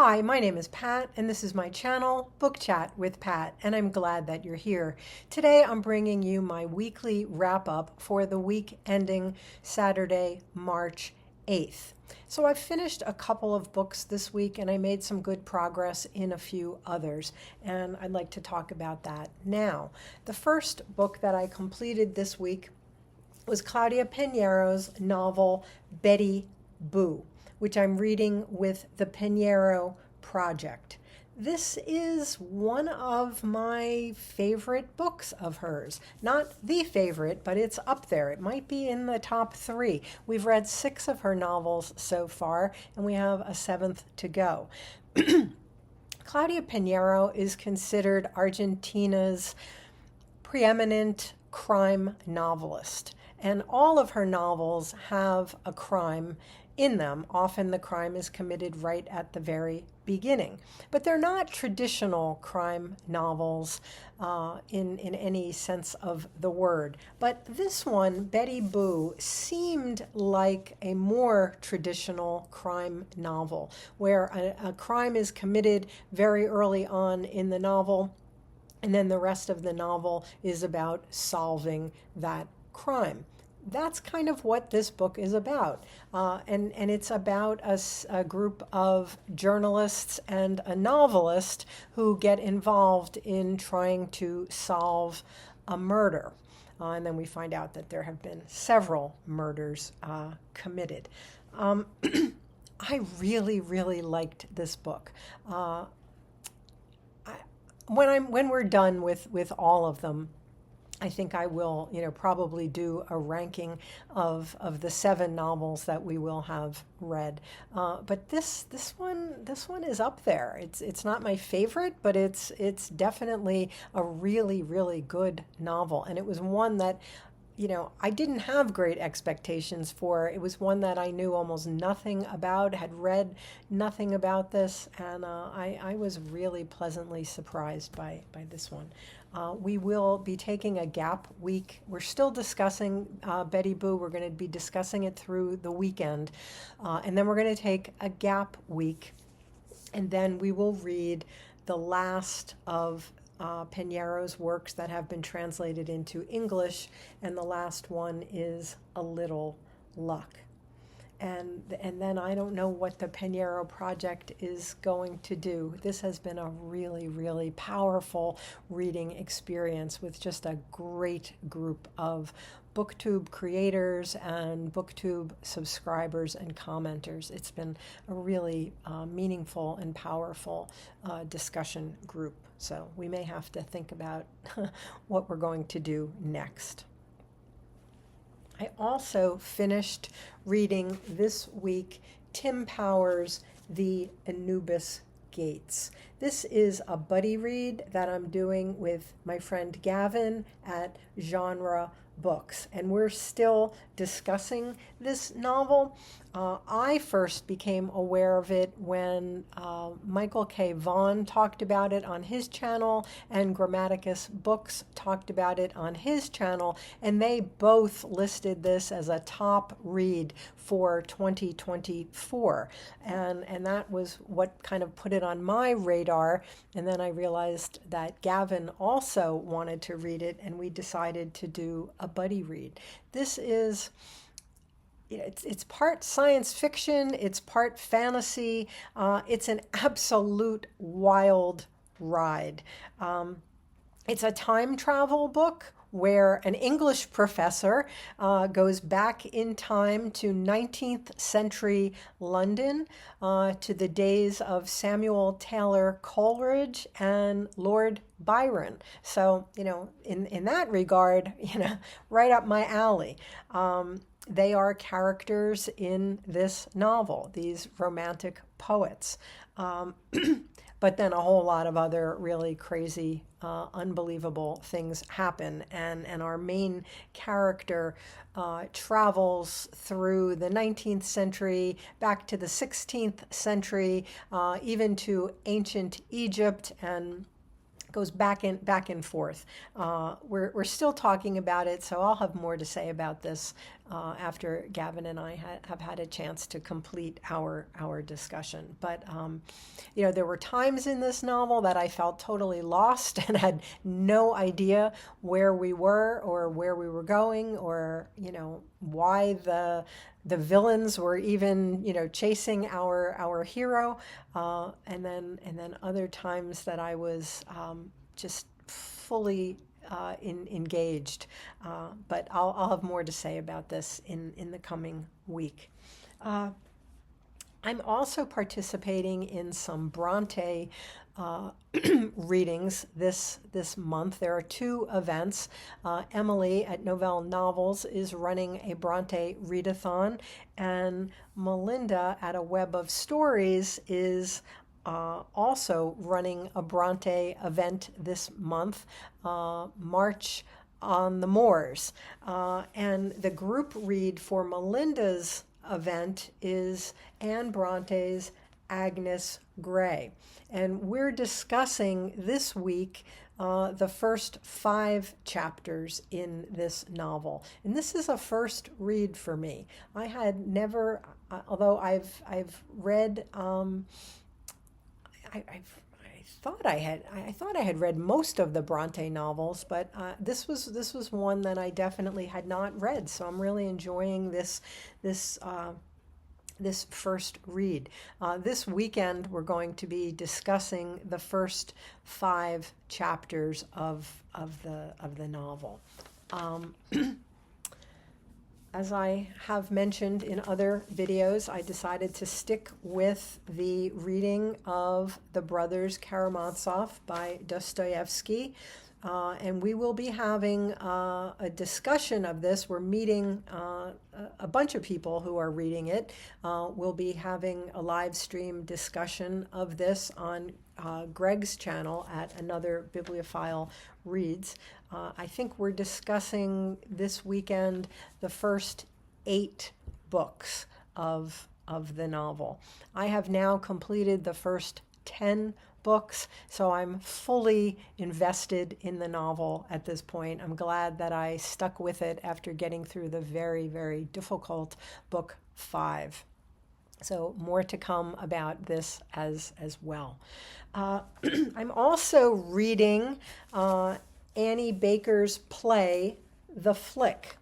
Hi, my name is Pat, and this is my channel, Book Chat with Pat, and I'm glad that you're here. Today I'm bringing you my weekly wrap-up for the week ending Saturday, March 8th. So I've finished a couple of books this week, and I made some good progress in a few others, and I'd like to talk about that now. The first book that I completed this week was Claudia Pineiro's novel, Betty Boo, which I'm reading with the Pineiro Project. This is one of my favorite books of hers. Not the favorite, but it's up there. It might be in the top 3. We've read 6 of her novels so far, and we have a 7th to go. Claudia Pineiro is considered Argentina's preeminent crime novelist, and all of her novels have a crime in them. Often the crime is committed right at the very beginning. But they're not traditional crime novels in any sense of the word. But this one, Betty Boo, seemed like a more traditional crime novel, where a crime is committed very early on in the novel, and then the rest of the novel is about solving that crime. That's kind of what this book is about. And it's about a group of journalists and a novelist who get involved in trying to solve a murder. And then we find out that there have been several murders committed. I really, really liked this book. When we're done with all of them, I think I will, probably do a ranking of the 7 novels that we will have read. But this one is up there. It's not my favorite, but it's definitely a really, really good novel. And it was one that, I didn't have great expectations for. It was one that I knew almost nothing about, had read nothing about this, and I was really pleasantly surprised by this one. We will be taking a gap week. We're still discussing Betty Boo. We're going to be discussing it through the weekend, and then we're going to take a gap week, and then we will read the last of Pineiro's works that have been translated into English, and the last one is A Little Luck. And then I don't know what the Pineiro Project is going to do. This has been a really, really powerful reading experience with just a great group of BookTube creators and BookTube subscribers and commenters. It's been a really meaningful and powerful discussion group. So we may have to think about what we're going to do next. I also finished reading this week Tim Powers' The Anubis Gates. This is a buddy read that I'm doing with my friend Gavin at Genre Books, and we're still discussing this novel. I first became aware of it when Michael K. Vaughan talked about it on his channel, and Grammaticus Books talked about it on his channel, and they both listed this as a top read for 2024. And that was what kind of put it on my radar. And then I realized that Gavin also wanted to read it, and we decided to do a buddy read. This is, it's part science fiction, it's part fantasy. It's an absolute wild ride. It's a time travel book where an English professor goes back in time to 19th century London, to the days of Samuel Taylor Coleridge and Lord Byron. So, in that regard, right up my alley. They are characters in this novel, these romantic poets. But then a whole lot of other really crazy, unbelievable things happen. And our main character travels through the 19th century, back to the 16th century, even to ancient Egypt, and goes back and forth. We're still talking about it, so I'll have more to say about this after Gavin and I have had a chance to complete our discussion. But there were times in this novel that I felt totally lost and had no idea where we were or where we were going, or why the villains were even chasing our hero, and then other times that I was just fully engaged. But I'll have more to say about this in the coming week. I'm also participating in some Bronte readings this month. There are 2 events. Emily at Novell Novels is running a Bronte readathon, and Melinda at A Web of Stories is also running a Bronte event this month, March on the Moors. And the group read for Melinda's event is Anne Bronte's Agnes Grey. And we're discussing this week the first 5 chapters in this novel. And this is a first read for me. I had never, although I've read, I thought I had read most of the Bronte novels, but this was one that I definitely had not read. So I'm really enjoying this first read. This weekend we're going to be discussing the first 5 chapters of the novel. As I have mentioned in other videos, I decided to stick with the reading of The Brothers Karamazov by Dostoevsky. And we will be having a discussion of this. We're meeting a bunch of people who are reading it. We'll be having a live stream discussion of this on Greg's channel at Another Bibliophile Reads. I think we're discussing this weekend the first 8 books of the novel. I have now completed the first 10 books, so I'm fully invested in the novel at this point. I'm glad that I stuck with it after getting through the very, very difficult book 5. So more to come about this as well. I'm also reading Annie Baker's play, The Flick.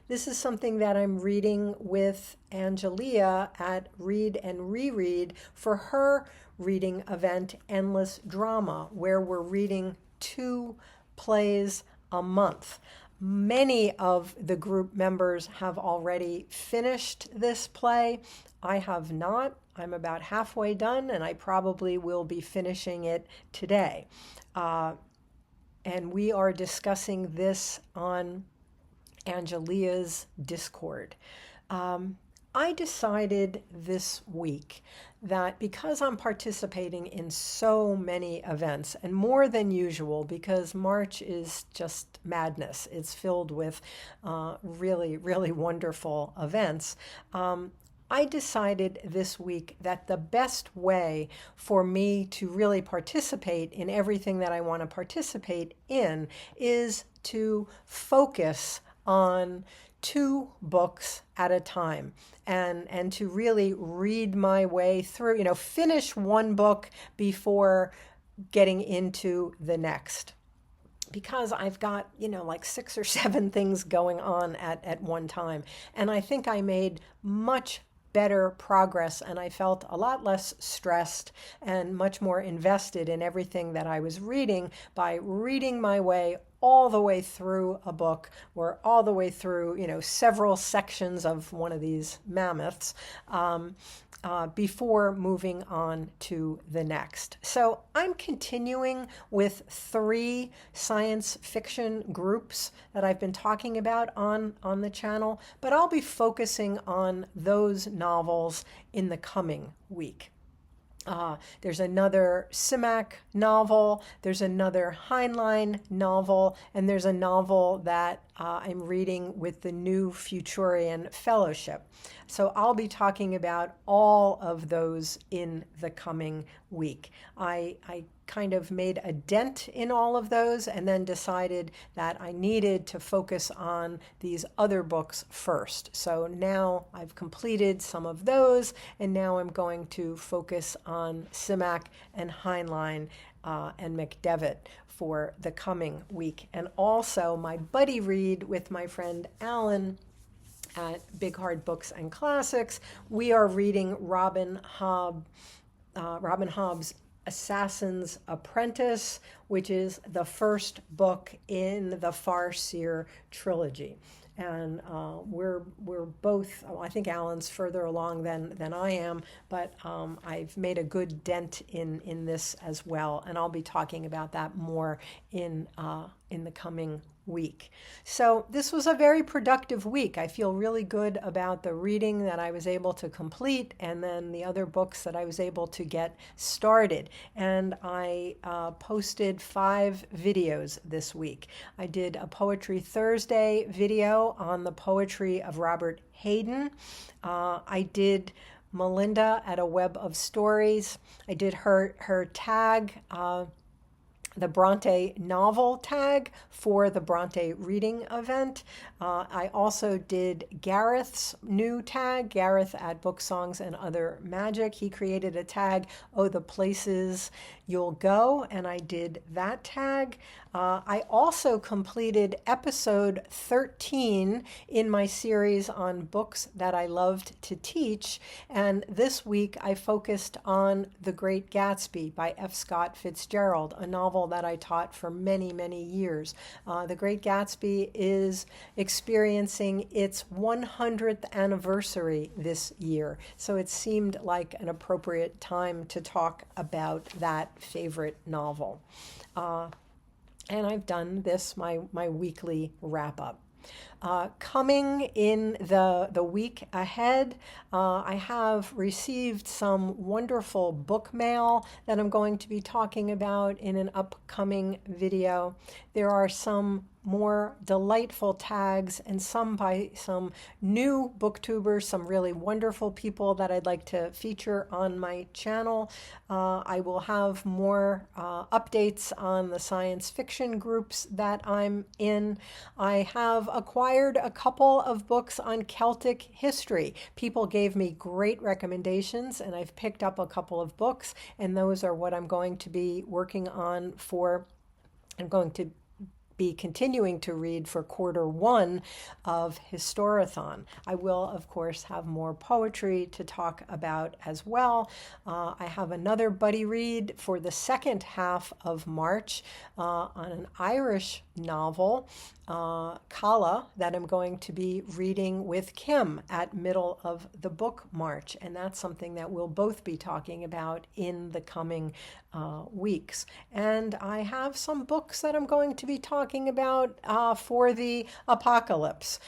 This is something that I'm reading with Angelia at Read and Reread for her reading event, Endless Drama, where we're reading 2 plays a month. Many of the group members have already finished this play. I have not. I'm about halfway done, and I probably will be finishing it today. And we are discussing this on Angelia's Discord. I decided this week that because I'm participating in so many events, and more than usual, because March is just madness, it's filled with really, really wonderful events, I decided this week that the best way for me to really participate in everything that I want to participate in is to focus on 2 books at a time, and to really read my way through, finish one book before getting into the next. Because I've got, like 6 or 7 things going on at one time. And I think I made much better progress, and I felt a lot less stressed and much more invested in everything that I was reading by reading my way all the way through a book, or all the way through, several sections of one of these mammoths, before moving on to the next. So I'm continuing with 3 science fiction groups that I've been talking about on the channel, but I'll be focusing on those novels in the coming week. There's another Simak novel, there's another Heinlein novel, and there's a novel that I'm reading with the new Futurian Fellowship. So I'll be talking about all of those in the coming week. I kind of made a dent in all of those and then decided that I needed to focus on these other books first. So now I've completed some of those, and now I'm going to focus on Simak and Heinlein and McDevitt for the coming week. And also my buddy read with my friend Alan at Big Hard Books and Classics. We are reading Robin Hobb's Assassin's Apprentice, which is the first book in the Farseer trilogy. And we're both, I think Alan's further along than I am, but I've made a good dent in this as well. And I'll be talking about that more in the coming week. So this was a very productive week. I feel really good about the reading that I was able to complete, and then the other books that I was able to get started. And I posted 5 videos this week. I did a Poetry Thursday video on the poetry of Robert Hayden. I did Melinda at a Web of Stories. I did her tag, the Bronte novel tag for the Bronte reading event. I also did Gareth's new tag, Gareth at Book Songs and Other Magic. He created a tag, Oh, the Places You'll Go, and I did that tag. I also completed episode 13 in my series on books that I loved to teach, and this week I focused on The Great Gatsby by F. Scott Fitzgerald, a novel that I taught for many, many years. The Great Gatsby is experiencing its 100th anniversary this year, so it seemed like an appropriate time to talk about that favorite novel. And I've done this, my weekly wrap-up. Coming in the week ahead, I have received some wonderful book mail that I'm going to be talking about in an upcoming video. There are some more delightful tags and some by some new booktubers, some really wonderful people that I'd like to feature on my channel. I will have more updates on the science fiction groups that I'm in. I have acquired a couple of books on Celtic history. People gave me great recommendations, and I've picked up a couple of books, and those are what I'm going to be working on for. I'm going to be continuing to read for Q1 of Historathon. I will, of course, have more poetry to talk about as well. I have another buddy read for the second half of March on an Irish novel, Kala, that I'm going to be reading with Kim at middle of the book March. And that's something that we'll both be talking about in the coming weeks. And I have some books that I'm going to be talking about for the apocalypse,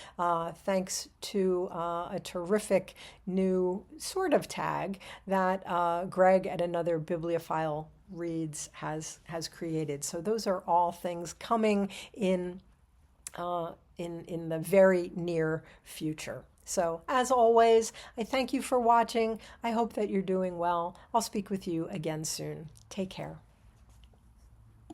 thanks to a terrific new sort of tag that Greg at Another Bibliophile Reads has created. So those are all things coming in the very near future. So as always, I thank you for watching. I hope that you're doing well. I'll speak with you again soon. Take care.